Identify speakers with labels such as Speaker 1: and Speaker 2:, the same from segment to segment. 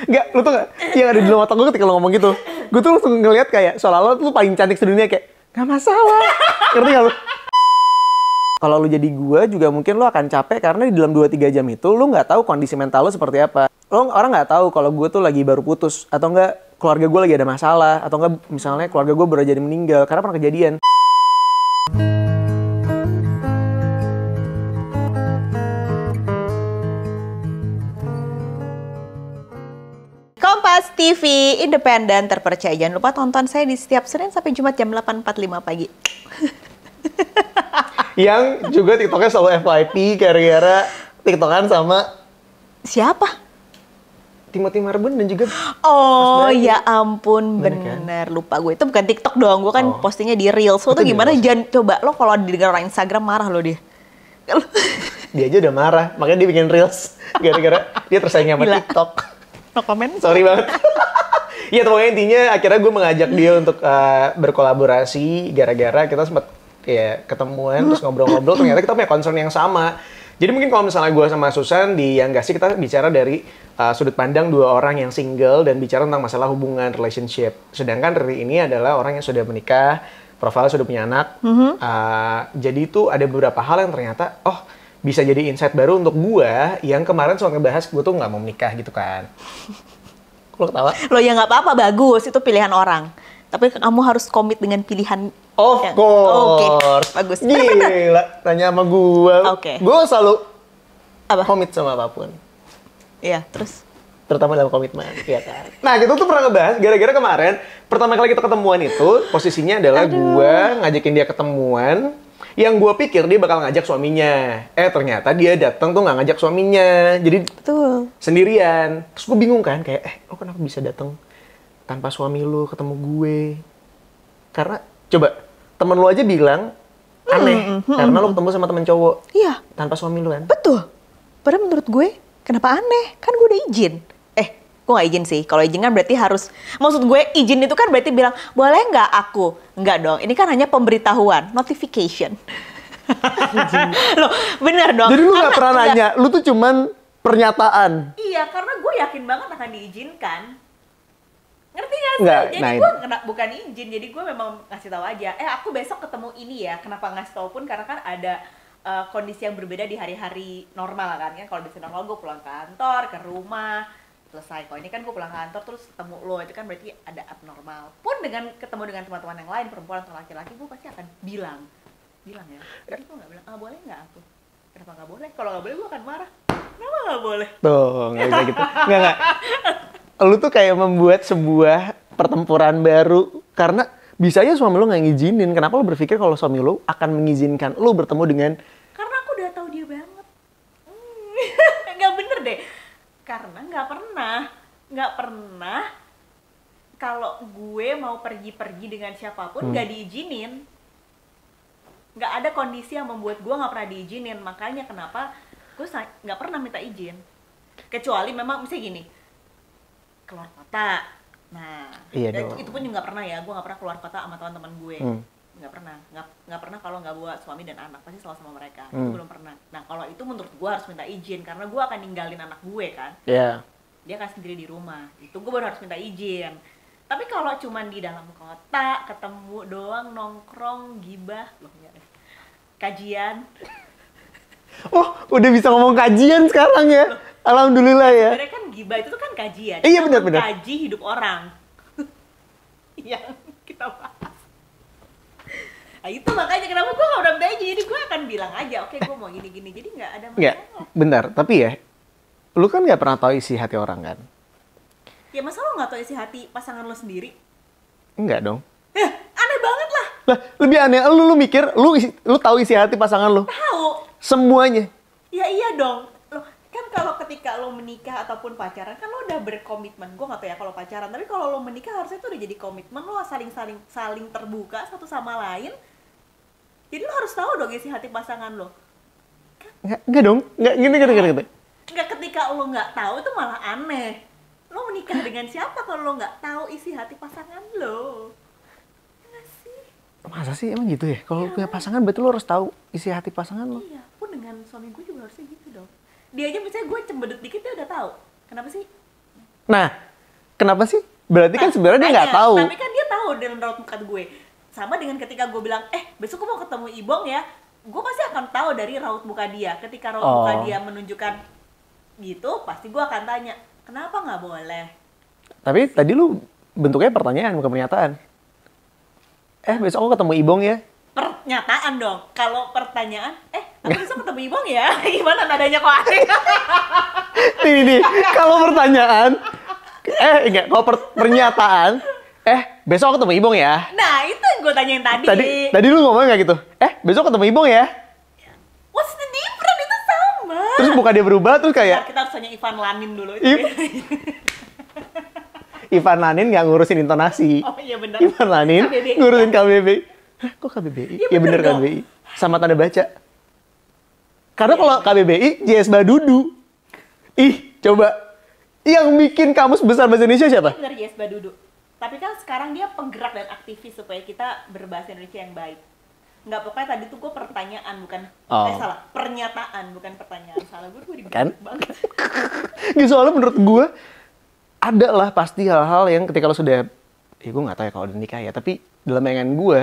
Speaker 1: Enggak, lu tuh gak, yang ada di dalam otak gue ketika lu ngomong gitu, gue tuh langsung ngeliat kayak seolah-olah lu paling cantik sedunia, kayak gak masalah. Ngerti gak lu? Kalau lu jadi gue juga mungkin lu akan capek karena di dalam 2-3 jam itu lu nggak tahu kondisi mental lu seperti apa. Lu orang nggak tahu kalau gue tuh lagi baru putus atau enggak keluarga gue lagi ada masalah atau enggak misalnya keluarga gue baru jadi meninggal karena pernah kejadian.
Speaker 2: Kompas TV, independen, terpercaya. Jangan lupa tonton saya di setiap Senin sampai Jumat jam 8.45 pagi.
Speaker 1: Yang juga TikToknya selalu FYP gara-gara TikTokan sama
Speaker 2: Siapa?
Speaker 1: Timothy Marben dan juga
Speaker 2: Oh ya ampun,
Speaker 1: Bener
Speaker 2: bener. Lupa gue. Itu bukan TikTok doang, gue kan
Speaker 1: Oh.
Speaker 2: postingnya di Reels. Lo
Speaker 1: Itu
Speaker 2: tuh
Speaker 1: di
Speaker 2: gimana?
Speaker 1: Reels.
Speaker 2: Jangan coba lo kalau didengar orang Instagram marah lo dia.
Speaker 1: dia aja udah marah, makanya dia bikin Reels gara-gara dia tersaing sama
Speaker 2: Gila.
Speaker 1: TikTok.
Speaker 2: No comment.
Speaker 1: Sorry banget. Iya, pokoknya intinya akhirnya gue mengajak dia untuk berkolaborasi gara-gara kita sempat ya ketemuan terus ngobrol-ngobrol, ternyata kita punya concern yang sama. Jadi mungkin kalau misalnya gue sama Susan di Yang Gak Sih, kita bicara dari sudut pandang dua orang yang single dan bicara tentang masalah hubungan, relationship. Sedangkan Riri ini adalah orang yang sudah menikah, profil sudah punya anak. Jadi itu ada beberapa hal yang ternyata, oh bisa jadi insight baru untuk gue yang kemarin soal ngebahas gue tuh nggak mau menikah gitu kan. Lo ketawa?
Speaker 2: Lo ya nggak apa-apa, bagus. Itu pilihan orang. Tapi kamu harus komit dengan pilihan.
Speaker 1: Of
Speaker 2: yang-
Speaker 1: course.
Speaker 2: Oke, bagus. Bener-bener.
Speaker 1: Gila, tanya sama gue.
Speaker 2: Oke.
Speaker 1: Gue selalu
Speaker 2: Apa?
Speaker 1: komit sama apapun.
Speaker 2: Iya, terus.
Speaker 1: Terutama dalam komitmen, ya kan? Nah, kita tuh pernah ngebahas, gara-gara kemarin, pertama kali kita ketemuan itu, posisinya adalah gue ngajakin dia ketemuan, yang gue pikir dia bakal ngajak suaminya. Ternyata dia datang tuh nggak ngajak suaminya, jadi
Speaker 2: Betul.
Speaker 1: sendirian. Terus gue bingung kan, kayak, lo kenapa bisa datang tanpa suami lo ketemu gue? Karena, coba, temen lo aja bilang, aneh, karena lo ketemu sama temen cowok,
Speaker 2: Iya,
Speaker 1: tanpa suami lo kan?
Speaker 2: betul. Padahal menurut gue, kenapa aneh? Kan gue udah izin. Gue gak izin sih. Kalau izin kan berarti harus... Maksud gue, izin itu kan berarti bilang, boleh nggak aku? Nggak dong. Ini kan hanya pemberitahuan. Notification. Loh, bener dong.
Speaker 1: Jadi lu nggak
Speaker 2: Karena-
Speaker 1: pernah
Speaker 2: nggak.
Speaker 1: nanya, lu tuh cuman pernyataan.
Speaker 2: Iya, karena gue yakin banget akan diizinkan. Ngerti gak sih?
Speaker 1: Nggak,
Speaker 2: Jadi
Speaker 1: nah
Speaker 2: gue bukan izin, jadi gue memang ngasih tahu aja. Aku besok ketemu ini ya. Kenapa ngasih tahu pun? Karena kan ada kondisi yang berbeda di hari-hari normal kan. Kalau di normal gue pulang kantor, ke rumah, selesai. Kalau ini kan gue pulang kantor terus ketemu lo, itu kan berarti ada abnormal. Pun dengan ketemu dengan teman-teman yang lain, perempuan atau laki-laki, gue pasti akan bilang ya. Jadi gue nggak bilang, boleh nggak aku? Kenapa nggak boleh? Kalau nggak boleh gue akan marah. Kenapa nggak boleh?
Speaker 1: Tuh, nggak bisa gitu. Nggak. Lu tuh kayak membuat sebuah pertempuran baru. Karena bisa aja suami lu nggak ngizinin. Kenapa lu berpikir kalau suami lu akan mengizinkan lu bertemu dengan...
Speaker 2: Karena aku udah tahu dia banget. Nggak bener deh. Karena nggak pernah kalau gue mau pergi-pergi dengan siapapun nggak diizinin. Nggak ada kondisi yang membuat gue nggak pernah diizinin. Makanya kenapa gue nggak pernah minta izin. Kecuali memang misalnya gini, keluar kota. Nah,
Speaker 1: Iya
Speaker 2: dan
Speaker 1: dong.
Speaker 2: itu pun juga nggak pernah ya. Gue nggak pernah keluar kota sama teman-teman gue. Nggak pernah kalau nggak bawa suami dan anak, pasti selalu sama mereka. Itu belum pernah. Nah, kalau itu menurut gue harus minta izin karena gue akan ninggalin anak gue kan.
Speaker 1: Ya.
Speaker 2: Dia kan sendiri di rumah. Itu gue baru harus minta izin. Tapi kalau cuman di dalam kota, ketemu doang, nongkrong, gibah, loh enggak deh. Kajian.
Speaker 1: Oh, udah bisa ngomong kajian sekarang ya. Alhamdulillah ya.
Speaker 2: Sebenarnya kan gibah itu tuh kan kajian.
Speaker 1: Iya,
Speaker 2: Kita
Speaker 1: benar.
Speaker 2: mengkaji hidup orang. Yang kita bahas. Nah itu makanya kenapa gue gak udah minta izin. Jadi gue akan bilang aja, oke gue mau gini-gini. Jadi gak ada
Speaker 1: Nggak,
Speaker 2: masalah.
Speaker 1: bentar. Tapi ya, lu kan nggak pernah tahu isi hati orang kan?
Speaker 2: Ya masa lo gak tau isi hati pasangan lo sendiri?
Speaker 1: Enggak dong.
Speaker 2: Aneh banget lah.
Speaker 1: Lah, lebih aneh, lu mikir, lu tahu isi hati pasangan lu?
Speaker 2: Tahu.
Speaker 1: Semuanya.
Speaker 2: Ya iya dong. Loh, kan kalau ketika lo menikah ataupun pacaran kan lo udah berkomitmen. Gue nggak tahu ya kalau pacaran, tapi kalau lo menikah harusnya itu udah jadi komitmen, lo saling terbuka satu sama lain. Jadi lo harus tahu dong isi hati pasangan lo.
Speaker 1: Enggak dong. Enggak gini.
Speaker 2: Nggak, ketika lo nggak tahu itu malah aneh. Lo menikah dengan siapa kalau lo nggak tahu isi hati pasangan lo? Ya nggak sih?
Speaker 1: Masa sih emang gitu ya? Kalau punya pasangan berarti lo harus tahu isi hati pasangan lo.
Speaker 2: Iya, pun dengan suami gue juga harusnya gitu dong. Dia aja misalnya gue cembedut dikit dia udah tahu. Kenapa sih?
Speaker 1: Nah, kenapa sih? Berarti kan sebenarnya dia nggak tahu.
Speaker 2: Tapi kan dia tahu dengan raut muka gue. Sama dengan ketika gue bilang, besok gue mau ketemu Ibong ya. Gue pasti akan tahu dari raut muka dia. Ketika raut muka dia menunjukkan gitu, pasti gue akan tanya, kenapa nggak boleh?
Speaker 1: Tapi tadi lu bentuknya pertanyaan, bukan pernyataan. Besok aku ketemu Ibong ya?
Speaker 2: Pernyataan dong. Kalau pertanyaan, aku besok ketemu Ibong ya? Gimana nadanya kok aneh?
Speaker 1: Nih, kalau pertanyaan, enggak, kalau pernyataan, besok aku ketemu Ibong ya?
Speaker 2: Nah, itu yang gue tanyain tadi.
Speaker 1: Tadi lu ngomong nggak gitu? Besok ketemu Ibong ya?
Speaker 2: What's the difference? Itu sama.
Speaker 1: Terus muka dia berubah, terus kayak...
Speaker 2: Nah, kita harus tanya Ivan Lanin dulu.
Speaker 1: Ivan Lanin nggak ngurusin intonasi.
Speaker 2: Oh iya benar.
Speaker 1: Ivan Lanin
Speaker 2: KBBI.
Speaker 1: ngurusin KBBI. Kok KBBI? Ya bener KBBI. Sama tanda baca. Karena kalau KBBI, JS Badudu. Coba. Yang bikin kamus besar bahasa Indonesia siapa?
Speaker 2: Bener JS Badudu. Tapi kan sekarang dia penggerak dan aktivis supaya kita berbahasa Indonesia yang baik. Nggak, pokoknya tadi tuh gue pertanyaan, bukan... salah. Pernyataan, bukan pertanyaan. Salah gue dibalik
Speaker 1: Kan?
Speaker 2: banget.
Speaker 1: Gitu, soalnya menurut gue, ada lah pasti hal-hal yang ketika lo sudah... gue nggak tahu ya kalau udah nikah ya, tapi dalam bayangan gue,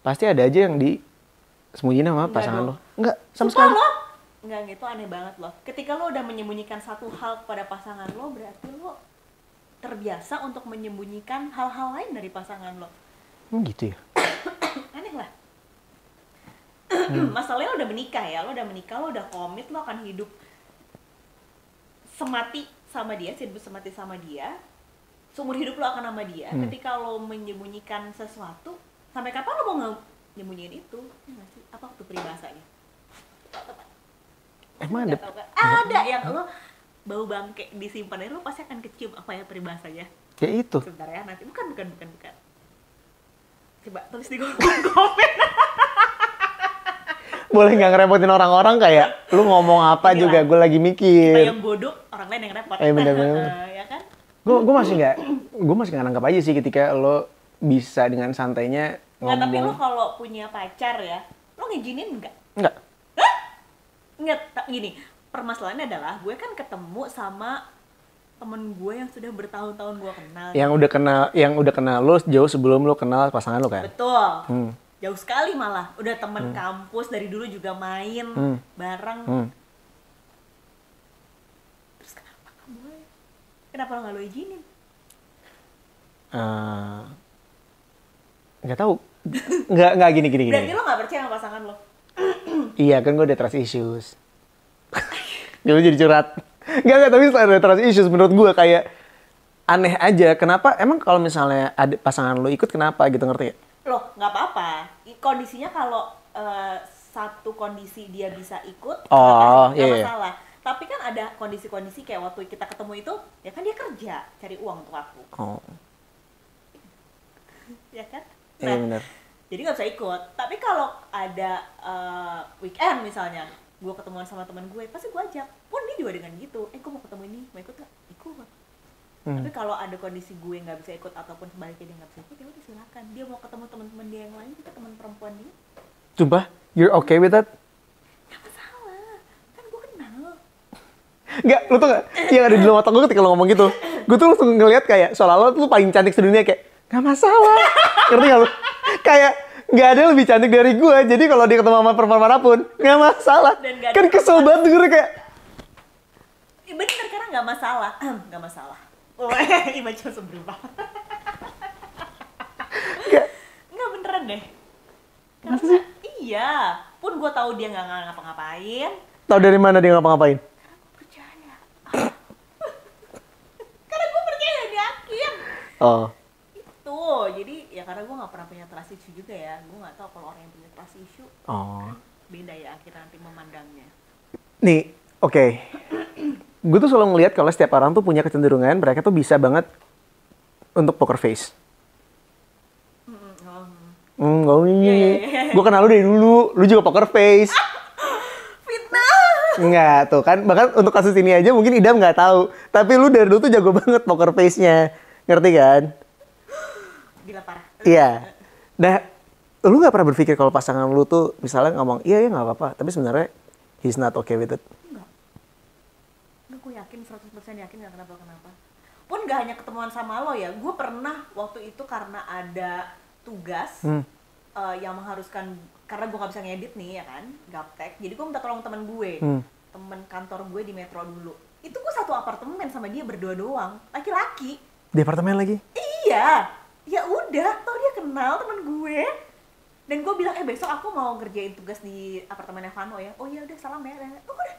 Speaker 1: pasti ada aja yang disembunyiin sama pasangan lo. Enggak, sama sekali.
Speaker 2: Enggak, itu aneh banget loh. Ketika lo udah menyembunyikan satu hal kepada pasangan lo, berarti lo terbiasa untuk menyembunyikan hal-hal lain dari pasangan lo.
Speaker 1: Gitu ya?
Speaker 2: Aneh lah. Masalahnya lo udah menikah ya, lo udah komit, lo akan hidup semati sama dia, hidup semati sama dia, seumur hidup lo akan sama dia. Ketika lo menyembunyikan sesuatu, sampai kapan lo mau nyembunyiin itu? Ya, sih? Apa waktu peribahasanya?
Speaker 1: Emang ada?
Speaker 2: Ada yang lo bau bangke disimpan, lo pasti akan kecium. Apa ya peribahasanya?
Speaker 1: Ya itu.
Speaker 2: Sebentar ya, nanti bukan. Coba tulis di komen.
Speaker 1: Boleh nggak ngerepotin orang-orang kayak lu ngomong apa juga, gue lagi mikir.
Speaker 2: Kita yang bodoh, orang lain yang repot.
Speaker 1: Bener.
Speaker 2: Ya kan?
Speaker 1: Gue masih nggak nangkap aja sih ketika lo bisa dengan santainya ngomong.
Speaker 2: Nggak, tapi lo kalau punya pacar ya, lo ngizinin nggak?
Speaker 1: Nggak.
Speaker 2: Hah? Nggak, gini, permasalahannya adalah gue kan ketemu sama temen gue yang sudah bertahun-tahun gue kenal.
Speaker 1: Yang udah kenal lo jauh sebelum lo kenal pasangan lo kan?
Speaker 2: Betul. Jauh sekali malah, udah temen kampus, dari dulu juga main bareng. Terus kenapa lo nggak lo izinin?
Speaker 1: Nggak tahu. Nggak gini.
Speaker 2: Berarti lo nggak percaya sama pasangan lo?
Speaker 1: Iya kan, gue ada trust issues. Gue jadi curhat. Nggak, tapi setelah ada trust issues menurut gue kayak aneh aja. Kenapa? Emang kalau misalnya ada pasangan lo ikut, kenapa gitu, ngerti ya?
Speaker 2: Loh, nggak apa-apa. Kondisinya kalau satu kondisi dia bisa ikut, nggak masalah. Tapi kan ada kondisi-kondisi kayak waktu kita ketemu itu, ya kan dia kerja, cari uang untuk aku. Ya kan? Nah,
Speaker 1: Iya bener.
Speaker 2: Jadi nggak bisa ikut. Tapi kalau ada weekend misalnya, gue ketemuan sama teman gue, pasti gue ajak. Pun dia juga dengan gitu, gue mau ketemu ini, mau ikut nggak? Ikut. Tapi kalau ada kondisi gue nggak bisa ikut ataupun sebaliknya dia nggak bisa ikut, ya udah silakan. Dia mau ketemu teman-teman dia yang lain, juga teman perempuan dia.
Speaker 1: Sumpah, you're okay with that?
Speaker 2: Gak masalah, kan gue kenal.
Speaker 1: Nggak, lu tuh nggak? Yang ada di dalam otak gue ketika lo ngomong gitu, gue tuh langsung ngeliat kayak seolah-olah lu paling cantik sedunia, kayak nggak masalah. Ngerti nggak lu? Kayak nggak ada yang lebih cantik dari gue, jadi kalau dia ketemu sama perempuan manapun nggak masalah. Kan kesel banget gue kayak.
Speaker 2: Bener, karena nggak masalah, nggak masalah. Image langsung berubah. Nggak beneran deh. Karena iya, pun gue tahu dia nggak ngapa-ngapain.
Speaker 1: Tahu dari mana dia ngapa-ngapain?
Speaker 2: Percaya. Karena gue percaya dan yakin.
Speaker 1: Oh.
Speaker 2: Itu, jadi ya karena gue nggak pernah punya trust issue juga ya. Gue nggak tahu kalau orang yang punya trust issue.
Speaker 1: Oh.
Speaker 2: Beda ya akhirnya nanti memandangnya.
Speaker 1: Nih, oke. Gue tuh selalu ngelihat kalau setiap orang tuh punya kecenderungan mereka tuh bisa banget untuk poker face. Gue kenal lu dari dulu, lu juga poker face.
Speaker 2: Fitnah.
Speaker 1: Enggak, tuh kan. Bahkan untuk kasus ini aja mungkin Idam nggak tahu. Tapi lu dari dulu tuh jago banget poker face-nya. Ngerti kan?
Speaker 2: Gila parah.
Speaker 1: Iya. Nah, lu nggak pernah berpikir kalau pasangan lu tuh misalnya ngomong, iya ya nggak apa-apa. Tapi sebenarnya he's not okay with it.
Speaker 2: Gue yakin 100% yakin gak kenapa-kenapa. pun gak hanya ketemuan sama lo ya, gue pernah waktu itu karena ada tugas yang mengharuskan, karena gue gak bisa ngedit nih ya kan, gaptek, jadi gue minta tolong temen gue, temen kantor gue di Metro dulu. Itu gue satu apartemen sama dia berdua doang, laki-laki.
Speaker 1: Di apartemen lagi?
Speaker 2: Iya, ya udah, tau dia kenal temen gue. Dan gue bilang, besok aku mau ngerjain tugas di apartemennya Vano ya. Oh iya udah, salam ya. Oh udah,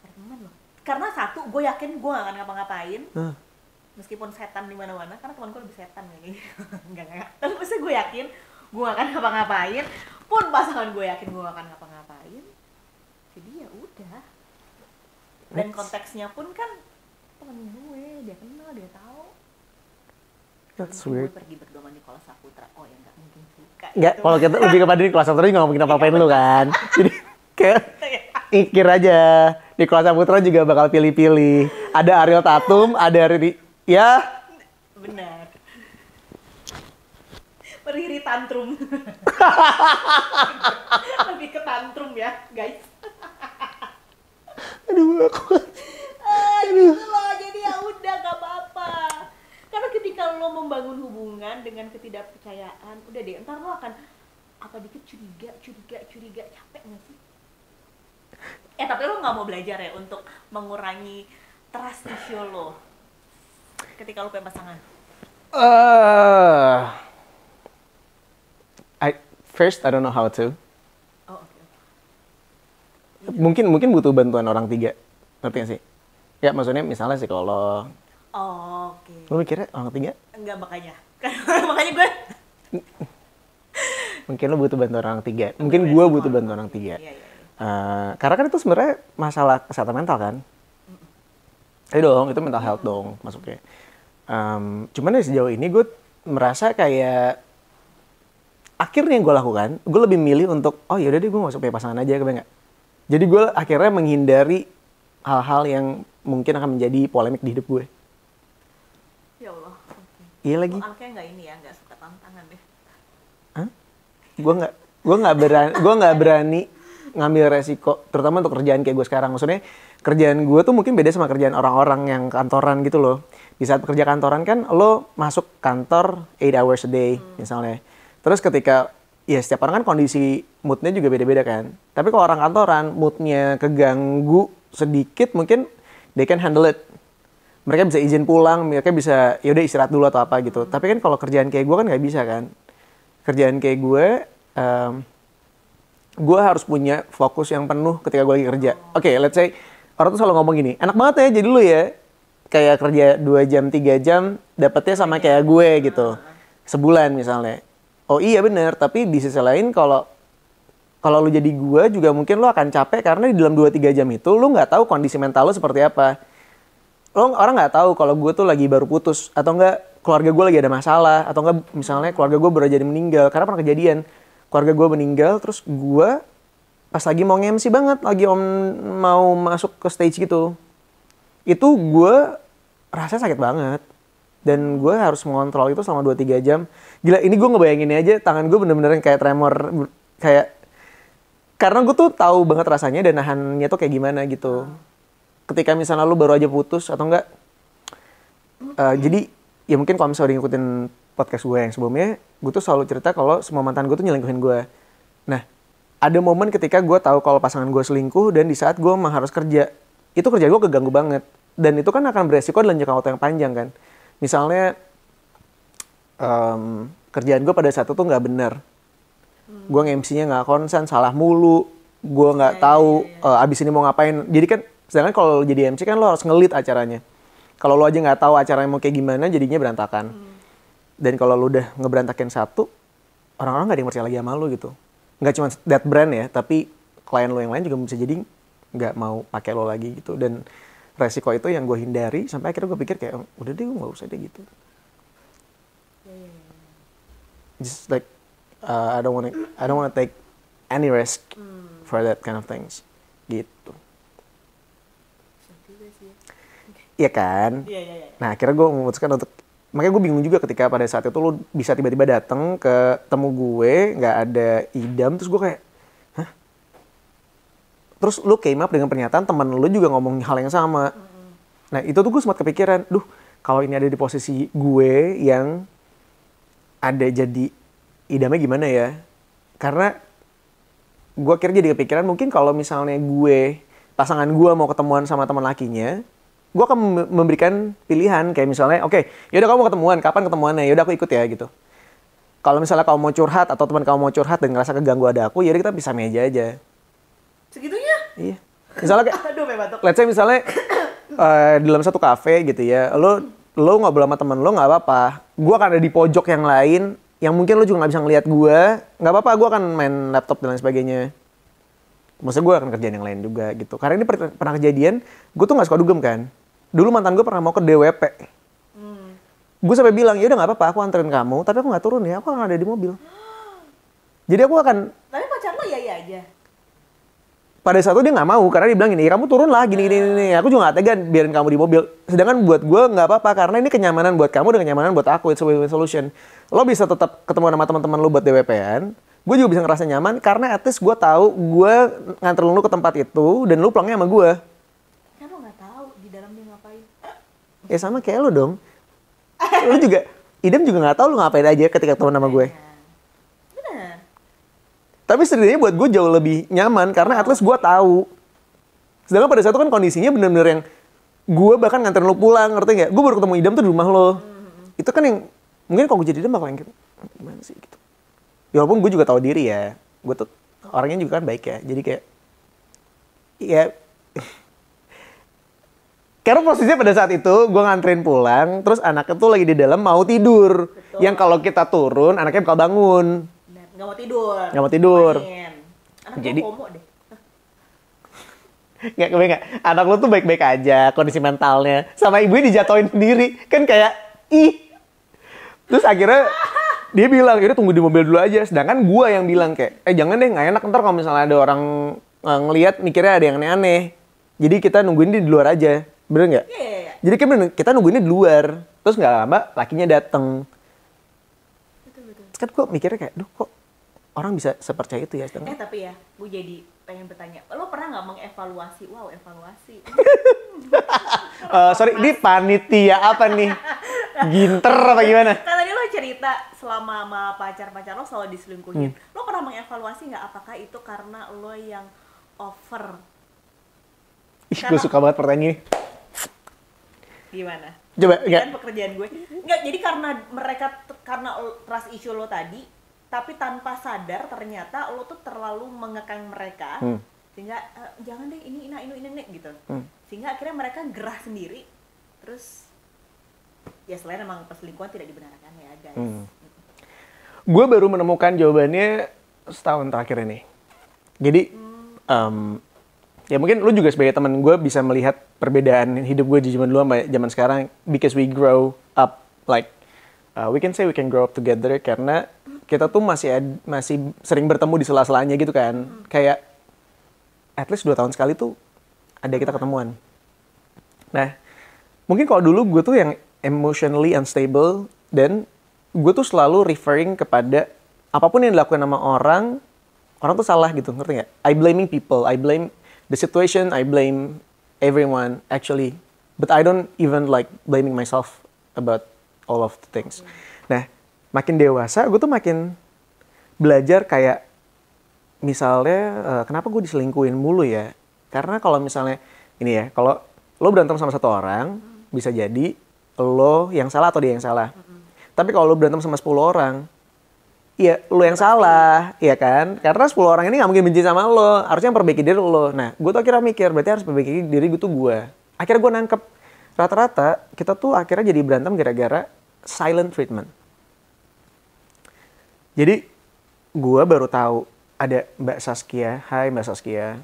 Speaker 2: apartemen loh. Karena satu, gue yakin gue gak akan ngapa-ngapain. Meskipun setan di mana-mana, karena teman gue lebih setan kayaknya. Enggak. Tapi maksudnya gue yakin gue gak akan ngapa-ngapain. Pun pasangan gue yakin gue gak akan ngapa-ngapain. Jadi ya udah. Dan konteksnya pun kan temen gue, dia kenal, dia tahu.
Speaker 1: That's weird.
Speaker 2: Gue pergi berdua sama Nicholas Saputra. Oh ya nggak mungkin suka.
Speaker 1: Nggak,
Speaker 2: gitu.
Speaker 1: kalau kita lebih kepada Nicholas Saputra juga nggak mungkin apa-apain lu kan. Jadi kayak mikir aja. Nicholas Saputra juga bakal pilih-pilih. Ada Ariel Tatum, ada Riri. Ya.
Speaker 2: Benar. Riri tantrum. Lebih ke tantrum ya, guys.
Speaker 1: Aduh, aku.
Speaker 2: Gitu loh, jadi ya udah gak apa-apa. Karena ketika lo membangun hubungan dengan ketidakpercayaan, udah deh, ntar lo akan apa dikit curiga, capek gak sih? Tapi lo gak mau belajar ya untuk mengurangi trust issue lo ketika lo punya pasangan?
Speaker 1: First, I don't know how to.
Speaker 2: Oh, oke.
Speaker 1: Mungkin butuh bantuan orang tiga, ngerti gak sih? Ya maksudnya misalnya psikolog.
Speaker 2: Oh, oke.
Speaker 1: Lu mikirnya orang tiga?
Speaker 2: Enggak, makanya. Makanya gue.
Speaker 1: Mungkin lu butuh bantuan orang tiga. Mungkin gue butuh bantuan orang tiga.
Speaker 2: Iya.
Speaker 1: Karena kan itu sebenarnya masalah kesehatan mental kan. Iya dong, itu mental health dong masuknya. Cuman dari sejauh ini gue merasa kayak akhirnya yang gue lakukan, gue lebih milih untuk oh yaudah deh gue masuk punya pasangan aja, kebayang nggak? Jadi gue akhirnya menghindari hal-hal yang mungkin akan menjadi polemik di hidup gue.
Speaker 2: Ya Allah. Okay.
Speaker 1: Iya lagi.
Speaker 2: Anaknya nggak ini ya, nggak suka tantangan deh.
Speaker 1: Hah? Gue nggak berani ngambil resiko, terutama untuk kerjaan kayak gue sekarang. Maksudnya kerjaan gue tuh mungkin beda sama kerjaan orang-orang yang kantoran gitu loh. Di saat pekerja kantoran kan lo masuk kantor 8 hours a day misalnya. Terus ketika ya setiap orang kan kondisi moodnya juga beda-beda kan. Tapi kalau orang kantoran moodnya keganggu sedikit mungkin they can handle it. Mereka bisa izin pulang, mereka bisa yaudah istirahat dulu atau apa gitu. Tapi kan kalau kerjaan kayak gue kan nggak bisa kan. Kerjaan kayak gue harus punya fokus yang penuh ketika gue lagi kerja. Oke, let's say orang tuh selalu ngomong gini, enak banget ya jadi lu ya kayak kerja 2 jam 3 jam dapetnya sama kayak gue gitu sebulan misalnya. Oh iya bener, tapi di sisi lain kalau lu jadi gue juga mungkin lu akan capek karena di dalam 2-3 jam itu lu nggak tahu kondisi mental lu seperti apa. Orang nggak tahu kalau gue tuh lagi baru putus atau enggak keluarga gue lagi ada masalah atau enggak misalnya keluarga gue baru aja meninggal, karena pernah kejadian keluarga gue meninggal terus gue pas lagi mau nge-MC banget, lagi mau masuk ke stage gitu, itu gue rasanya sakit banget. Dan gue harus mengontrol itu selama 2-3 jam. Gila, ini gue ngebayangin aja tangan gue bener-bener kayak tremor. Kayak karena gue tuh tahu banget rasanya dan nahannya tuh kayak gimana gitu. Ketika misalnya lu baru aja putus atau enggak. Jadi ya mungkin kalau misalnya ngikutin podcast gue yang sebelumnya, gue tuh selalu cerita kalau semua mantan gue tuh nyelingkuhin gue. Nah, ada momen ketika gue tahu kalau pasangan gue selingkuh dan di saat gue emang harus kerja. Itu kerja gue keganggu banget. Dan itu kan akan beresiko dalam jangka waktu yang panjang kan. Misalnya kerjaan gue pada saat itu tuh nggak benar, gue nge-MC-nya nggak konsen, salah mulu, gue nggak tahu abis ini mau ngapain. Jadi kan, sedangkan kalau jadi MC kan lo harus ngelit acaranya. Kalau lo aja nggak tahu acaranya mau kayak gimana, jadinya berantakan. Dan kalau lo udah ngeberantakin satu, orang-orang nggak ada yang percaya lagi sama lo gitu. Nggak cuma that brand ya, tapi klien lo yang lain juga bisa jadi nggak mau pakai lo lagi gitu. Dan resiko itu yang gue hindari sampai akhirnya gue pikir kayak udah deh gue nggak usah deh gitu. Just like I don't wanna take any risk for that kind of things gitu. Iya kan?
Speaker 2: Iya.
Speaker 1: Nah akhirnya gue memutuskan untuk, makanya gue bingung juga ketika pada saat itu lo bisa tiba-tiba datang ke temu gue nggak ada idam, terus gue kayak terus lu came up dengan pernyataan teman lu juga ngomong hal yang sama. Nah itu tuh gue sempat kepikiran, duh kalau ini ada di posisi gue yang ada jadi idamnya gimana ya? Karena gue akhirnya jadi kepikiran mungkin kalau misalnya pasangan gue mau ketemuan sama teman lakinya, gue akan memberikan pilihan kayak misalnya, oke, yaudah kamu mau ketemuan, kapan ketemuannya? Yaudah aku ikut ya gitu. Kalau misalnya kamu mau curhat atau teman kamu mau curhat dan ngerasa keganggu ada aku, yaudah kita bisa meja aja.
Speaker 2: Segitunya?
Speaker 1: Iya. Misalnya kayak,
Speaker 2: Aduh, batuk.
Speaker 1: let's say misalnya dalam satu kafe gitu ya, lo ngobrol sama temen lo nggak apa-apa. Gue akan ada di pojok yang lain, yang mungkin lo juga nggak bisa ngeliat gue. Nggak apa-apa, gue akan main laptop dan lain sebagainya. Maksudnya gue akan kerjain yang lain juga gitu. Karena ini pernah kejadian, gue tuh nggak suka dugem kan. Dulu mantan gue pernah mau ke DWP. Gue sampai bilang, ya udah nggak apa-apa, aku anterin kamu, tapi aku nggak turun ya, aku akan ada di mobil. Jadi aku akan.
Speaker 2: Tapi pacar lo iya aja.
Speaker 1: Pada saat itu dia nggak mau karena dia bilang gini, kamu turun lah gini. Aku juga nggak tega biarin kamu di mobil. Sedangkan buat gue nggak apa-apa karena ini kenyamanan buat kamu dan kenyamanan buat aku. It's a win-win solution. Lo bisa tetap ketemu sama teman-teman lo buat DWP-an. Gue juga bisa ngerasa nyaman karena at least gue tahu gue nganter lo ke tempat itu dan lo pulangnya sama gue.
Speaker 2: Kan lo nggak tahu di dalam dia ngapain.
Speaker 1: Ya sama kayak lo dong. Lo juga, Idam juga nggak tahu lo ngapain aja ketika ketemu sama gue.
Speaker 2: Benar.
Speaker 1: Tapi setidaknya buat gue jauh lebih nyaman karena at least gue tahu. Sedangkan pada saat itu kan kondisinya bener-bener yang gue bahkan nganterin lo pulang, ngerti nggak? Gue baru ketemu Idam tuh di rumah lo. Itu kan yang mungkin kalau gue jadi Idam bakal yang gimana sih gitu. Ya walaupun gue juga tahu diri ya, gue tuh orangnya juga kan baik ya. Jadi kayak ya karena posisinya pada saat itu gue nganterin pulang, terus anaknya tuh lagi di dalam mau tidur.
Speaker 2: Betul.
Speaker 1: Yang kalau kita turun, anaknya bakal bangun.
Speaker 2: Benar. Nggak mau tidur.
Speaker 1: Nggak mau tidur.
Speaker 2: Main. Anak
Speaker 1: Jadi-
Speaker 2: gue homo deh.
Speaker 1: Nggak. Anak lu tuh baik-baik aja kondisi mentalnya. Sama ibunya dijatuhin sendiri. Kan kayak, ih. Terus akhirnya dia bilang, yaudah tunggu di mobil dulu aja. Sedangkan gue yang bilang kayak, jangan deh nggak enak. Ntar kalau misalnya ada orang ngelihat mikirnya ada yang aneh-aneh. Jadi kita nungguin dia di luar aja. Bener nggak?
Speaker 2: Iya.
Speaker 1: Jadi kan kita nungguinnya di luar. Terus nggak lama lakinya dateng.
Speaker 2: Betul.
Speaker 1: Terus kan gue mikirnya kayak, duh kok orang bisa sepercaya itu ya. Sedangkan,
Speaker 2: Tapi ya, gue jadi pengen bertanya, lo pernah nggak mengevaluasi? Wow, evaluasi.
Speaker 1: sorry, ini panitia apa nih? Ginter apa gimana?
Speaker 2: Kan tadi lo cerita selama sama pacar-pacar lo selalu diselingkuhin. Lo pernah mengevaluasi nggak apakah itu karena lo yang over?
Speaker 1: Ih, gue suka banget pertanyaan ini.
Speaker 2: Gimana?
Speaker 1: Coba,
Speaker 2: Kan
Speaker 1: enggak.
Speaker 2: pekerjaan gue. Enggak, jadi karena trust issue lo tadi, tapi tanpa sadar ternyata lo tuh terlalu mengekang mereka. Sehingga jangan deh ini gitu. Sehingga akhirnya mereka gerah sendiri. Terus ya selain emang perselingkuhan tidak dibenarkan ya, guys.
Speaker 1: Gue baru menemukan jawabannya setahun terakhir ini. Jadi, ya mungkin lu juga sebagai teman gue bisa melihat perbedaan hidup gue di zaman dulu sama zaman sekarang. Because we grow up, like, we can say we can grow up together karena kita tuh masih sering bertemu di sela-selanya gitu kan. Kayak, at least 2 tahun sekali tuh ada kita ketemuan. Nah, mungkin kalau dulu gue tuh yang emotionally unstable dan gue tuh selalu referring kepada apapun yang dilakukan sama orang tuh salah gitu, ngerti nggak? I blaming people, I blame the situation, I blame everyone actually, but I don't even like blaming myself about all of the things. Nah, makin dewasa gue tuh makin belajar kayak misalnya kenapa gue diselingkuhin mulu ya? Karena kalau misalnya ini ya, kalau lo berantem sama satu orang bisa jadi lo yang salah atau dia yang salah. Tapi kalau lo berantem sama 10 orang, iya, lo yang salah, iya kan? Karena 10 orang ini gak mungkin benci sama lo, harusnya perbaiki diri lo. Nah, gue tuh akhirnya mikir, berarti harus perbaiki diri gue tuh gue. Akhirnya gue nangkep, rata-rata kita tuh akhirnya jadi berantem gara-gara silent treatment. Jadi, gue baru tahu ada Mbak Saskia. Hai Mbak Saskia,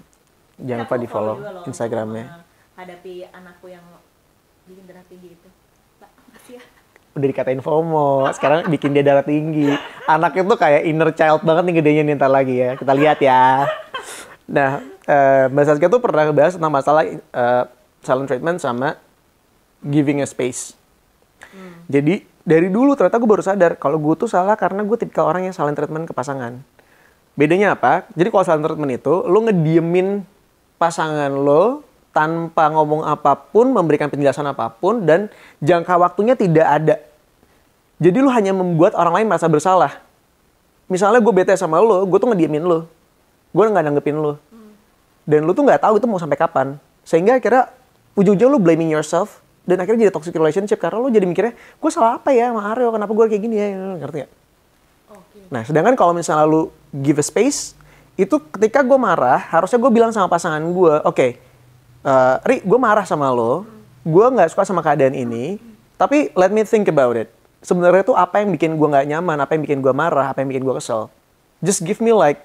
Speaker 1: jangan lupa di follow Instagramnya.
Speaker 2: Hadapi anakku yang bikin darah tinggi itu. Mbak, makasih ya.
Speaker 1: Udah dikatain FOMO, sekarang bikin dia darah tinggi. Anaknya tuh kayak inner child banget nih gedenya nih ntar lagi ya. Kita lihat ya. Nah, Mbak Saskia tuh pernah bahas tentang masalah silent treatment sama giving a space. Jadi, dari dulu ternyata gue baru sadar kalau gue tuh salah karena gue tipikal orang yang silent treatment ke pasangan. Bedanya apa? Jadi kalau silent treatment itu, lo ngediemin pasangan lo, tanpa ngomong apapun, memberikan penjelasan apapun, dan jangka waktunya tidak ada. Jadi lu hanya membuat orang lain merasa bersalah. Misalnya gue bete sama lo, gue tuh ngediemin lo. Gue nggak nanggepin lo. Dan lu tuh nggak tahu itu mau sampai kapan. Sehingga akhirnya ujung-ujungnya lu blaming yourself. Dan akhirnya jadi toxic relationship. Karena lu jadi mikirnya, gue salah apa ya sama Aryo? Kenapa gue kayak gini ya? Ngerti gak?
Speaker 2: Oke.
Speaker 1: Nah, sedangkan kalau misalnya lu give a space, itu ketika gue marah, harusnya gue bilang sama pasangan gue, oke, Ri, gue marah sama lo. Gue nggak suka sama keadaan ini. Tapi let me think about it. Sebenarnya tuh apa yang bikin gue nggak nyaman, apa yang bikin gue marah, apa yang bikin gue kesel. Just give me like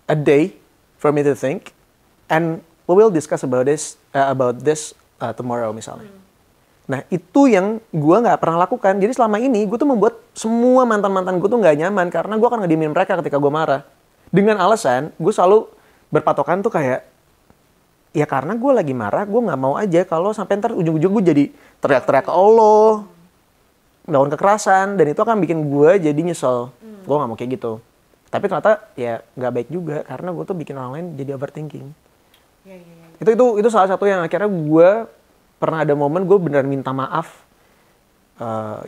Speaker 1: a day for me to think, and we will discuss about this tomorrow misalnya. Nah itu yang gue nggak pernah lakukan. Jadi selama ini gue tuh membuat semua mantan gue tuh nggak nyaman karena gue akan ngediemin mereka ketika gue marah. Dengan alasan gue selalu berpatokan tuh kayak, ya karena gue lagi marah, gue nggak mau aja kalau sampai ntar ujung-ujung gue jadi teriak-teriak ke Allah, melakukan kekerasan, dan itu akan bikin gue jadi nyesel. Gue nggak mau kayak gitu. Tapi ternyata ya nggak baik juga karena gue tuh bikin orang lain jadi overthinking.
Speaker 2: Ya, ya, ya.
Speaker 1: Itu salah satu yang akhirnya gue pernah ada momen gue beneran minta maaf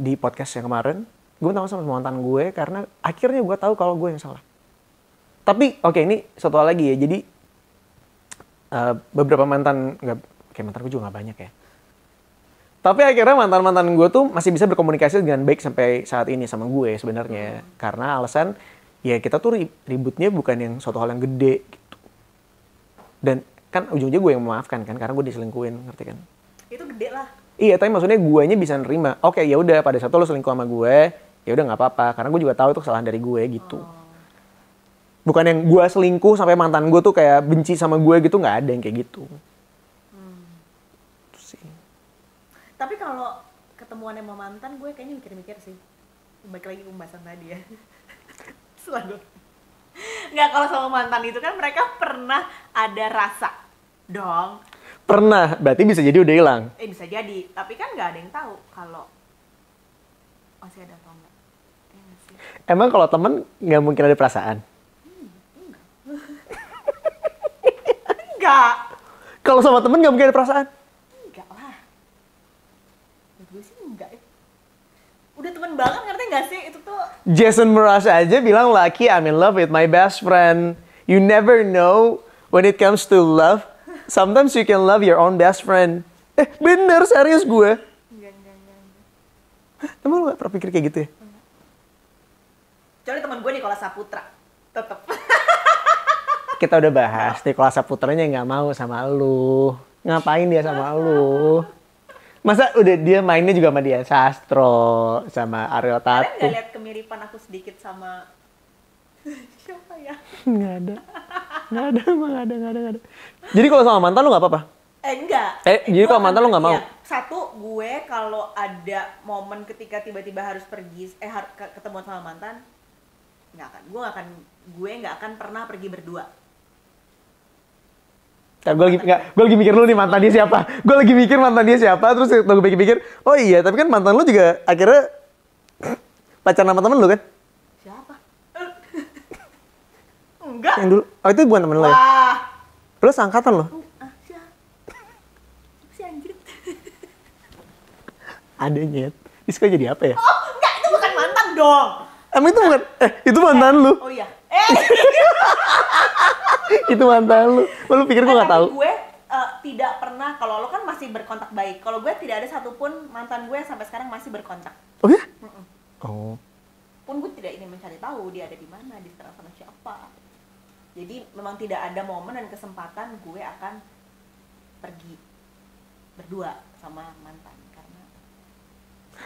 Speaker 1: di podcast yang kemarin. Gue minta maaf sama mantan gue karena akhirnya gue tahu kalau gue yang salah. Tapi oke, ini satu hal lagi ya. Jadi beberapa mantan, kayak mantan gue juga nggak banyak ya. Tapi akhirnya mantan gue tuh masih bisa berkomunikasi dengan baik sampai saat ini sama gue sebenarnya. Karena alasan ya kita tuh ributnya bukan yang suatu hal yang gede gitu. Dan kan ujung-ujungnya gue yang memaafkan kan karena gue diselingkuhin, ngerti kan?
Speaker 2: Itu gede lah.
Speaker 1: Iya, tapi maksudnya guanya bisa nerima. Oke, ya udah pada saat lo selingkuh sama gue, ya udah nggak apa-apa karena gue juga tahu itu kesalahan dari gue gitu. Bukan yang gue selingkuh sampai mantan gue tuh kayak benci sama gue gitu, nggak ada yang kayak gitu. Itu sih.
Speaker 2: Tapi kalau ketemuan sama mantan, gue kayaknya mikir-mikir sih. Balik lagi ke pembahasan tadi ya. Selalu. Nggak, kalau sama mantan itu kan mereka pernah ada rasa dong.
Speaker 1: Pernah, berarti bisa jadi udah hilang.
Speaker 2: Bisa jadi, tapi kan nggak ada yang tahu kalau masih ada atau enggak. Ya, nggak sih?
Speaker 1: Emang kalau temen nggak mungkin ada perasaan?
Speaker 2: Enggak.
Speaker 1: Kalau sama temen nggak mungkin ada perasaan?
Speaker 2: Enggak lah. Menurut gue sih enggak ya. Udah temen banget, ngerti nggak sih? Itu tuh
Speaker 1: Jason Mraz aja bilang, "Lucky I'm in love with my best friend." You never know when it comes to love. Sometimes you can love your own best friend. Bener, serius gue.
Speaker 2: enggak.
Speaker 1: Emang lu gak pernah pikir kayak gitu ya?
Speaker 2: Kecuali temen gue Nicholas Saputra. Tetep.
Speaker 1: Kita udah bahas, Nicholas Saputranya nggak mau sama lu. Ngapain dia sama lu? Masa udah dia mainnya juga sama dia Sastro, sama Ariel
Speaker 2: Kalian
Speaker 1: Tatum.
Speaker 2: nggak lihat kemiripan aku sedikit sama siapa ya?
Speaker 1: Nggak ada. Emang nggak ada. Jadi kalau sama mantan lu nggak apa-apa?
Speaker 2: Enggak.
Speaker 1: Jadi kalau mantan lu nggak mau?
Speaker 2: Iya. Satu, gue kalau ada momen ketika tiba-tiba harus pergi, ketemu sama mantan, gue nggak akan pernah pergi berdua.
Speaker 1: Gue lagi mikir lu nih mantan dia siapa. Gue lagi mikir mantan dia siapa, terus gue pikir, oh iya, tapi kan mantan lu juga akhirnya pacaran sama temen lu kan?
Speaker 2: Siapa? Enggak.
Speaker 1: Yang dulu, oh itu bukan temen lu ya?
Speaker 2: Wah.
Speaker 1: Lu seangkatan lo?
Speaker 2: Siapa sih anjir?
Speaker 1: Ada nyet. Ini suka jadi apa ya?
Speaker 2: Oh, enggak, itu bukan mantan dong.
Speaker 1: Emang itu bukan, itu mantan lu.
Speaker 2: Oh iya.
Speaker 1: Itu mantan lu. Lu pikir gue gak tahu?
Speaker 2: Gue tidak pernah, kalau lo kan masih berkontak baik. Kalau gue tidak ada satupun mantan gue yang sampai sekarang masih berkontak.
Speaker 1: Oh ya? Oh.
Speaker 2: Pun gue tidak ingin mencari tahu dia ada di mana, di sekarang sama siapa. Jadi memang tidak ada momen dan kesempatan gue akan pergi berdua sama mantan karena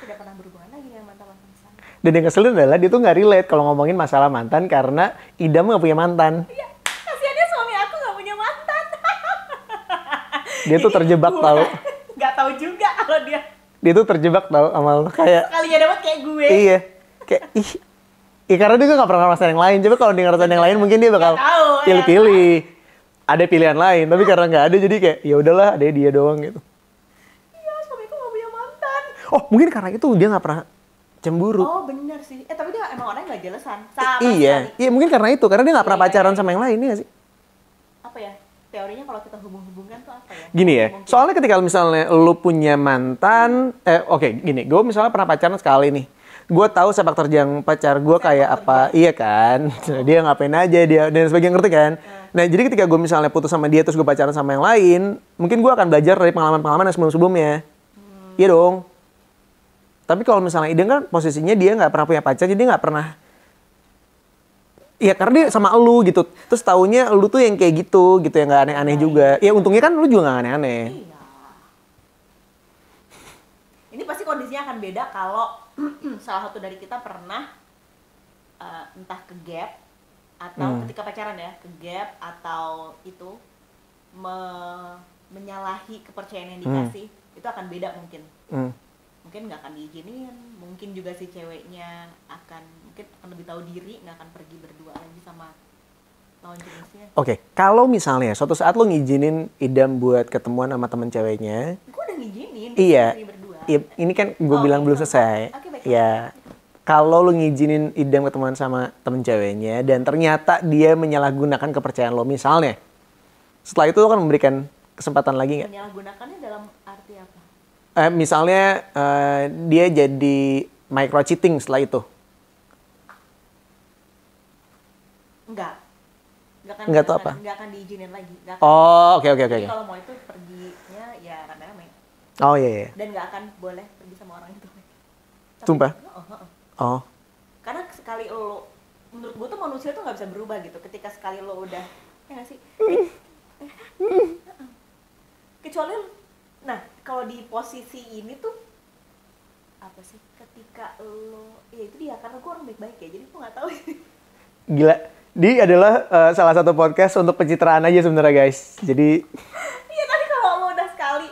Speaker 2: tidak pernah berhubungan lagi dengan mantan-mantan sana.
Speaker 1: Dan yang keselin adalah dia tuh gak relate kalau ngomongin masalah mantan karena Idam gak punya mantan.
Speaker 2: Iya, kasihannya suami aku gak punya mantan.
Speaker 1: Dia tuh terjebak tau.
Speaker 2: Gak tahu juga kalau dia.
Speaker 1: Dia tuh terjebak tau sama lu. Kayak,
Speaker 2: Sekalinya dapat kayak gue.
Speaker 1: iya. Kayak, karena dia gak pernah ngerasain yang lain. Coba kalau dia ngerasain yang lain mungkin dia bakal pilih-pilih. Ada pilihan lain, tapi karena nggak ada jadi kayak ya udahlah, ada dia doang gitu.
Speaker 2: Iya, suamiku gak punya mantan.
Speaker 1: Oh, mungkin karena itu dia nggak pernah cemburu.
Speaker 2: Oh, bener sih. Tapi dia emang orangnya nggak jelasan. Sama
Speaker 1: Iya,
Speaker 2: sekali.
Speaker 1: iya mungkin karena itu, karena dia nggak pernah
Speaker 2: Iya,
Speaker 1: pacaran
Speaker 2: iya.
Speaker 1: sama yang lain, iya nggak sih?
Speaker 2: Apa ya? teorinya kalau kita hubung-hubungkan tuh apa ya?
Speaker 1: Gini ya,
Speaker 2: Mungkin.
Speaker 1: soalnya ketika misalnya lu punya mantan, oke, gini, gue misalnya pernah pacaran sekali nih. Gue tahu sepak terjang pacar gue kayak apa, iya kan? Dia ngapain aja, dia dan sebagainya, ngerti kan? Nah, jadi ketika gue misalnya putus sama dia terus gue pacaran sama yang lain, mungkin gue akan belajar dari pengalaman-pengalaman yang sebelum-sebelumnya. Iya dong. Tapi kalau misalnya Iden kan posisinya dia nggak pernah punya pacar, jadi dia nggak pernah. Iya, karena dia sama elu gitu. Terus taunya elu tuh yang kayak gitu yang nggak aneh-aneh juga. Ya untungnya kan lu juga nggak aneh-aneh.
Speaker 2: Iya. Ini pasti kondisinya akan beda kalau salah satu dari kita pernah entah ke gap atau ketika pacaran ya, ke gap atau itu menyalahi kepercayaan yang dikasih, itu akan beda mungkin. Mungkin nggak akan diizinin, mungkin juga si ceweknya mungkin akan lebih tahu diri, nggak akan pergi berdua lagi sama lawan jenisnya.
Speaker 1: Oke, kalau misalnya suatu saat lo ngizinin Idam buat ketemuan sama temen ceweknya.
Speaker 2: Gue udah ngizinin,
Speaker 1: Iya,
Speaker 2: pergi berdua.
Speaker 1: iya, ini kan gue bilang belum selesai.
Speaker 2: Oke, baik.
Speaker 1: Ya, kalau lo ngizinin Idam ketemuan sama temen ceweknya dan ternyata dia menyalahgunakan kepercayaan lo, misalnya, setelah itu lo kan memberikan kesempatan lagi nggak?
Speaker 2: Menyalahgunakannya dalam arti apa?
Speaker 1: Misalnya dia jadi micro cheating setelah itu. Enggak tuh apa?
Speaker 2: Nggak akan diizinin lagi.
Speaker 1: Oh, oke.
Speaker 2: Jadi kalau mau itu perginya ya rame-rame.
Speaker 1: Oh iya.
Speaker 2: Dan nggak akan boleh pergi sama orang itu.
Speaker 1: Sumpah? Oh.
Speaker 2: Karena sekali menurut gue tuh manusia tuh nggak bisa berubah gitu. Ketika sekali lo udah, ya nggak sih? Kecuali, nah kalau di posisi ini tuh apa sih? Ketika ya itu dia, karena gue orang baik-baik ya, jadi gue nggak tahu.
Speaker 1: Gila. Dia adalah salah satu podcast untuk pencitraan aja sebenarnya guys. Jadi
Speaker 2: iya, tadi kalau lo udah sekali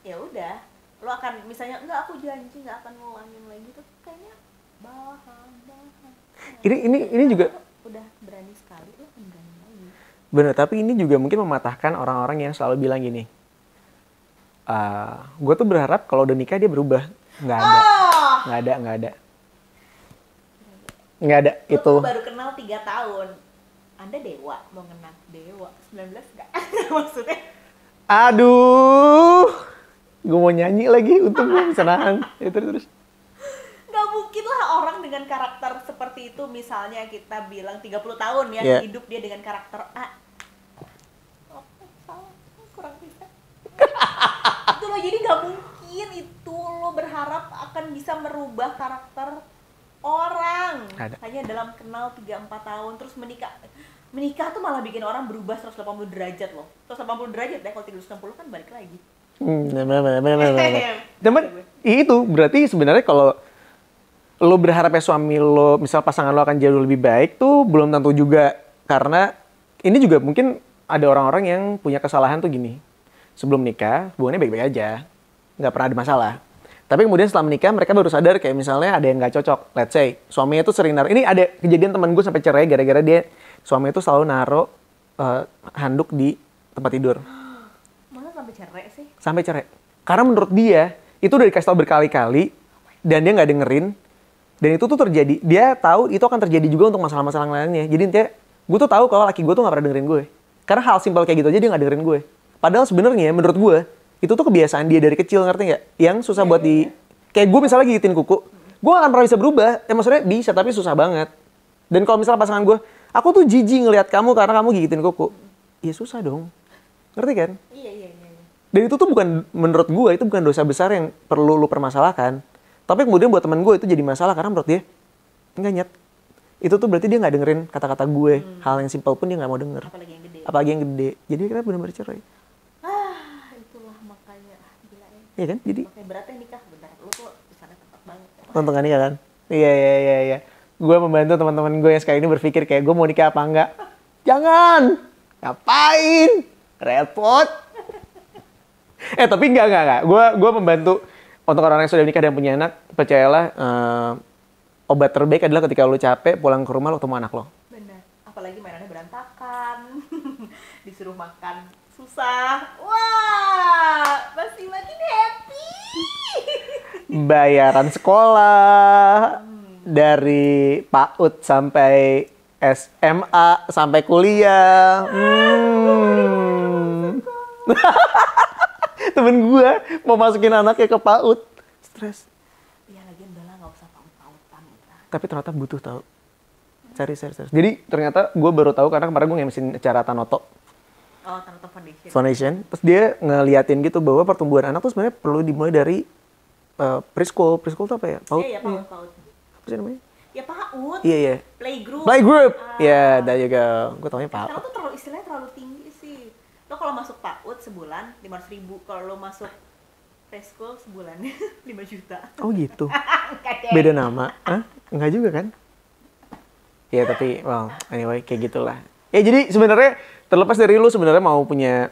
Speaker 2: ya udah, lo akan misalnya enggak, aku janji nggak akan ngulangin lagi, tuh kayaknya bahan.
Speaker 1: Ini juga
Speaker 2: udah berani sekali, lo akan berani lagi.
Speaker 1: bener, tapi ini juga mungkin mematahkan orang-orang yang selalu bilang gini. Gue tuh berharap kalau udah nikah dia berubah. Nggak ada. Nggak ada,
Speaker 2: Lo
Speaker 1: itu.
Speaker 2: baru kenal 3 tahun. Anda dewa, mau kenal dewa. 19 nggak? Maksudnya?
Speaker 1: Aduh. Gue mau nyanyi lagi, untung gue bisa nahan. Terus.
Speaker 2: Nggak mungkin lah orang dengan karakter seperti itu, misalnya kita bilang 30 tahun ya,
Speaker 1: Yeah.
Speaker 2: hidup dia dengan karakter A. Oh, salah, kurang bisa. Itu loh, jadi nggak mungkin itu lo berharap akan bisa merubah karakter orang. Hanya dalam kenal 3-4 tahun, terus menikah tuh malah bikin orang berubah 180 derajat loh. 180 derajat deh, kalau 360 kan balik lagi.
Speaker 1: Cuman itu berarti sebenarnya kalau lo berharapnya suami lo, misal pasangan lo akan jauh lebih baik tuh belum tentu juga. Karena ini juga mungkin ada orang-orang yang punya kesalahan tuh gini. Sebelum nikah, hubungannya baik-baik aja. Nggak pernah ada masalah. Tapi kemudian setelah menikah mereka baru sadar kayak misalnya ada yang nggak cocok. Let's say suaminya tuh sering naruh. Ini ada kejadian teman gue sampai cerai gara-gara dia suaminya tuh selalu naruh handuk di tempat tidur.
Speaker 2: Malah sampai cerai sih?
Speaker 1: Sampai cerai. Karena menurut dia itu udah dikasih tahu berkali-kali dan dia nggak dengerin. Dan itu tuh terjadi. Dia tahu itu akan terjadi juga untuk masalah-masalah lainnya. Jadi intinya gue tuh tahu kalau laki gue tuh nggak pernah dengerin gue. Karena hal simpel kayak gitu aja dia nggak dengerin gue. Padahal sebenarnya menurut gue itu tuh kebiasaan dia dari kecil, ngerti nggak? Yang susah buat kayak gue misalnya gigitin kuku, gue gak akan pernah bisa berubah. Maksudnya bisa, tapi susah banget. Dan kalau misalnya pasangan gue, aku tuh jijik ngelihat kamu karena kamu gigitin kuku. Ya susah dong. Ngerti kan?
Speaker 2: Iya.
Speaker 1: Dan itu tuh bukan, menurut gue, itu bukan dosa besar yang perlu lu permasalahkan. Tapi kemudian buat teman gue itu jadi masalah karena menurut dia, enggak nyet. Itu tuh berarti dia gak dengerin kata-kata gue. Hal yang simpel pun dia gak mau denger. Apalagi yang gede. Jadi kita benar-benar cerai.
Speaker 2: Itulah makanya gila ya.
Speaker 1: Iya kan? Jadi
Speaker 2: Makanya beratnya nikah, bentar. Lu tuh kesana tepat banget.
Speaker 1: untungan nikah kan? Iya. Gue membantu teman-teman gue yang sekarang ini berpikir kayak gue mau nikah apa enggak. Jangan! Ngapain? Repot. Tapi enggak. Gue membantu untuk orang-orang yang sudah menikah dan punya anak. Percayalah, obat terbaik adalah ketika lo capek, pulang ke rumah lo ketemu anak lo.
Speaker 2: Benar. Apalagi mainannya berantakan. Disuruh makan susah. Wah, pasti makin happy.
Speaker 1: Bayaran sekolah dari PAUD sampai SMA sampai kuliah. Temen gue mau masukin anaknya ke PAUD. Stres.
Speaker 2: Iya lagi udah lah nggak usah paut-pautan.
Speaker 1: Tapi ternyata butuh tahu. Cari. Jadi ternyata gue baru tahu karena kemarin gue nge-MC acara Tanoto
Speaker 2: Oh, Tanoto Foundation.
Speaker 1: Foundation. Terus dia ngeliatin gitu bahwa pertumbuhan anak tuh sebenarnya perlu dimulai dari preschool. Preschool tuh apa ya? PAUD.
Speaker 2: Iya, paut.
Speaker 1: Apa sih namanya?
Speaker 2: Ya PAUD.
Speaker 1: Iya.
Speaker 2: Playgroup.
Speaker 1: Playgroup.
Speaker 2: Ah.
Speaker 1: Ya, there you go. Gue taunya
Speaker 2: Sekarang
Speaker 1: PAUD.
Speaker 2: tuh terlalu istilahnya terlalu tinggi sih. Lo kalau masuk PAUD sebulan 500.000, kalau lo masuk preschool sebulan 5 juta.
Speaker 1: Oh gitu.
Speaker 2: Enggak deh.
Speaker 1: Beda nama? Hah? Enggak juga kan? Ya tapi, well, anyway kayak gitulah. Ya jadi sebenarnya terlepas dari lu sebenarnya mau punya,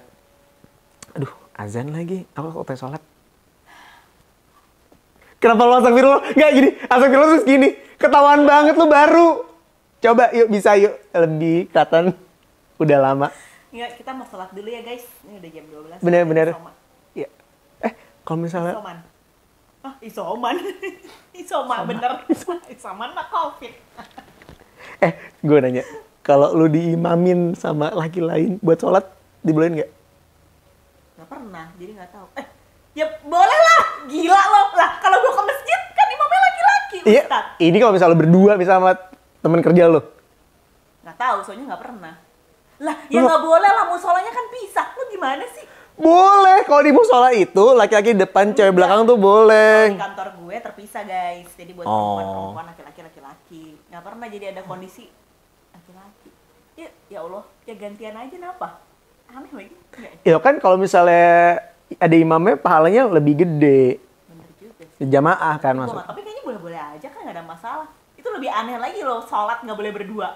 Speaker 1: aduh azan lagi, apa kok pengen sholat? Kenapa lu astagfirullah? Enggak gini, astagfirullah terus gini, ketahuan banget lu baru. Coba yuk bisa yuk, lebih kelihatan udah lama.
Speaker 2: Enggak, kita mau sholat dulu ya guys. Ini udah jam 12.
Speaker 1: Bener.
Speaker 2: Isoman.
Speaker 1: Iya. Kalau misalnya
Speaker 2: Isoman. Ah, isoman. Isoman bener. Isoman mah COVID.
Speaker 1: gue nanya, kalau lu diimamin sama laki lain buat sholat, dibolehin nggak?
Speaker 2: Nggak pernah, jadi nggak tahu. Ya boleh lah, gila lo. Lah kalau gue ke masjid kan imamnya laki-laki,
Speaker 1: Iya,
Speaker 2: Ustaz.
Speaker 1: ini kalau misalnya lu berdua sama temen kerja lu.
Speaker 2: Nggak tahu, soalnya nggak pernah. Lah, ya nggak boleh lah, musolanya kan pisah. Lu gimana sih?
Speaker 1: Boleh, kalau di musola itu laki-laki depan, cewek belakang tuh
Speaker 2: Kalau
Speaker 1: boleh.
Speaker 2: di kantor gue terpisah guys, jadi buat perempuan, laki-laki. Nggak pernah jadi ada kondisi laki-laki. Ya Allah, ya gantian aja kenapa? Aneh lagi. Nggak,
Speaker 1: Ya kan kalau misalnya ada imamnya pahalanya lebih gede.
Speaker 2: bener juga sih.
Speaker 1: Jamaah kan
Speaker 2: Gua
Speaker 1: masuk.
Speaker 2: nggak- tapi kayaknya boleh-boleh aja kan nggak ada masalah. Itu lebih aneh lagi loh, sholat nggak boleh berdua.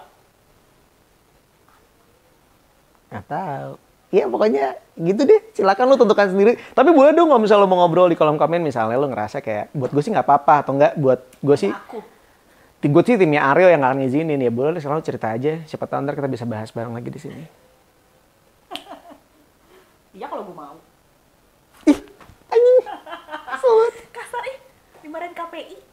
Speaker 1: Nggak tahu. Iya pokoknya gitu deh, silakan lu tentukan sendiri. Tapi boleh dong kalau misalnya lu mau ngobrol di kolom komen misalnya lu ngerasa kayak buat gue sih nggak apa-apa atau enggak buat gue sih.
Speaker 2: Aku.
Speaker 1: Gue sih timnya Aryo yang nggak akan ngizinin ya boleh selalu cerita aja. Siapa tahu ntar kita bisa bahas bareng lagi di sini.
Speaker 2: Iya kalau gue mau.
Speaker 1: Anjing.
Speaker 2: Kasar dimarahin KPI.